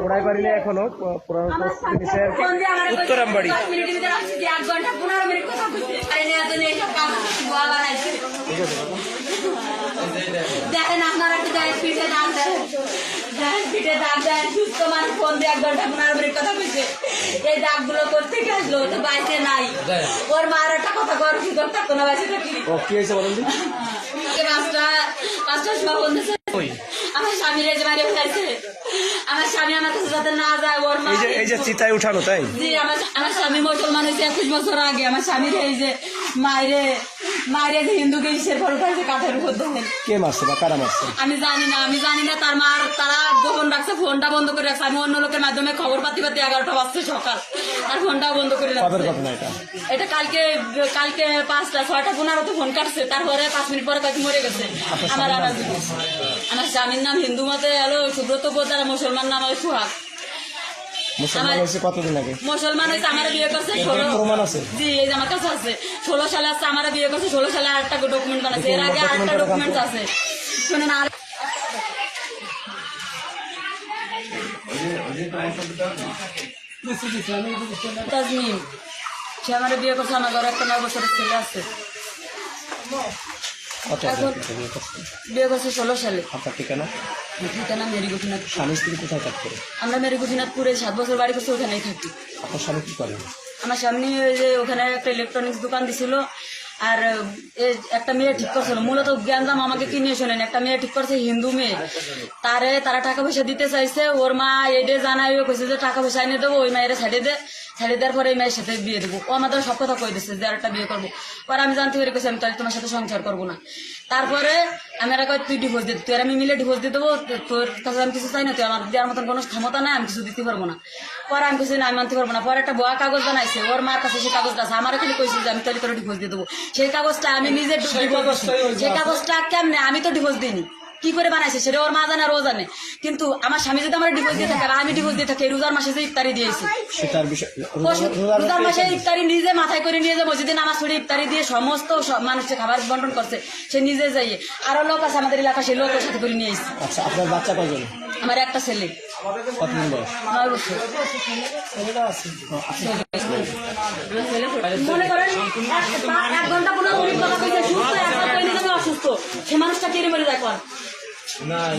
ওড়াই পারিনি এখনো পুরানো জিনিসের উত্তরামবাড়ি। দেখেন আপনারা একটু পিঠে দাম দেন, পিঠে দাগ দেন, সুস্থ মানুষ ফোন দিয়ে 1 ঘন্টা 15 মিনিট কথা কইছে। এই দাগগুলো করতে আসলো তো বাইতে নাই, ওর মার একটা কথা কর সুযোগ থাকতো না বাইতে থাকি। কি হয়েছে বলেন? পাঁচটা সময় বলতেছে আমার স্বামীর এই যে মারিয়ে ফেলাইছে। আমার স্বামী আমার কাছে যাতে না যায়, ওর মা এই যে চিতায় উঠানো, তাই? জি, আমার স্বামী মুসলমান হয়েছে 21 বছর আগে। আমার স্বামীর এই যে মায়ের যে হিন্দুকে ইসের ফল উঠাইছে কাঠের উপর। দেখেন কে মারছে বা কারা মারছে আমি জানি না। তার মার তারা গোপন রাখছে, ফোনটা বন্ধ করে রাখছে। আমি অন্য লোকের মাধ্যমে খবর পাতি 11টা বাজছে সকাল, আর ফোনটাও বন্ধ করে রাখছে। এটা কালকে 5টা 6টা 15 ফোন কাটছে। তারপরে 5 মিনিট পরে কয়েক মরে গেছে। আমার স্বামীর নাম হিন্দু মতে এলো সুব্রত পোদ্দার, মুসলমান নাম হয় সুহাগ। কতদিন আগে মুসলমান হয়েছে, আমার বিয়ে করছে 16। জি, এই যে আমার কাছে আছে। 16 সালে আসছে, আমার বিয়ে করছে 16 সালে। আরেকটা ডকুমেন্ট বানাচ্ছে, এর আগে আরেকটা ডকুমেন্ট আছে। শুনেন, আর তাজমিন, সে আমার বিয়ে করছে। আমার ঘরে একটা 9 বছরের ছেলে আছে। বিয়ে করছে 16 সালে। আপনার ঠিকানা? ঠিকানা মেরিগোপীনাথ। স্বামী স্ত্রী কোথায় কাজ করে? আমরা মেরিগোপীনাথপুরে 7 বছর বাড়ি করছি, ওখানেই থাকি। আপনার স্বামী কি করেন? আমার সামনে ওই যে ওখানে একটা ইলেকট্রনিক্স দোকান দিছিল, আর একটা মেয়ে ঠিক করছিল। মূলত জ্ঞানদাম আমাকে কি নিয়ে শোনেন, একটা মেয়ে ঠিক করছে, হিন্দু মেয়ে। তারা টাকা পয়সা দিতে চাইছে। ওর মা এডে জানাই কইছে যে টাকা পয়সা এনে দেবো, ওই মায়ের ছাড়িয়ে দেওয়ার পরে এই মায়ের সাথে বিয়ে দেবো। ও আমাদের সব কথা কই দিচ্ছে যে আরেকটা বিয়ে করবো। পরে আমি জানতে পেরে কইছি আমি তাহলে তোমার সাথে সংসার করবো না। তারপরে আমি আর কই তুই ডিভোর্স দিতে, তুই আর আমি মিলে ডিভোর্স দিয়ে দেবো, তোর কাছে আমি কিছু চাই না, তুই আমার দেওয়ার মতন কোনো ক্ষমতা নাই, আমি কিছু দিতে পারবো না। পরে আমি কিছু না, আমি মানতে পারবো না। পরে একটা বয়া কাগজ বানাইছে, ওর মার কাছে সেই কাগজটা আছে। আমার খালি কইছে যে আমি তাহলে তোর ডিভোর্স দিয়ে দেবো। সেই কাগজটা আমি নিজে সেই কাগজটা কেমনে, আমি তো ডিভোর্স দিইনি, কি করে বানাইছে সেটা ওর মা জানে আর ও জানে। কিন্তু আমার স্বামী যদি আমার ডিভোর্স দিয়ে থাকে, আমি ডিভোর্স দিয়ে থাকি, রোজার মাসে যে ইফতারি দিয়েছি, রোজার মাসে ইফতারি নিজে মাথায় করে নিয়ে যে মসজিদে নামাজ পড়ে ইফতারি দিয়ে সমস্ত মানুষকে খাবার বন্টন করছে, সে নিজে যাইয়ে। আরো লোক আছে আমাদের এলাকা, সেই লোকের সাথে করে নিয়ে এসেছে। আচ্ছা, আপনার বাচ্চা কয়জন? আমার একটা ছেলে। কতদিন বয়স? 9 বছর। মনে করেন 1 ঘন্টা 15 মিনিট কথা কইছে, সুস্থ একবার কইলে যাবে অসুস্থ, সে মানুষটা কেড়ে মরে যায়।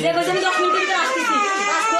যে কইছে আমি 10 মিনিটের ভিতরে আসতেছি, আসতে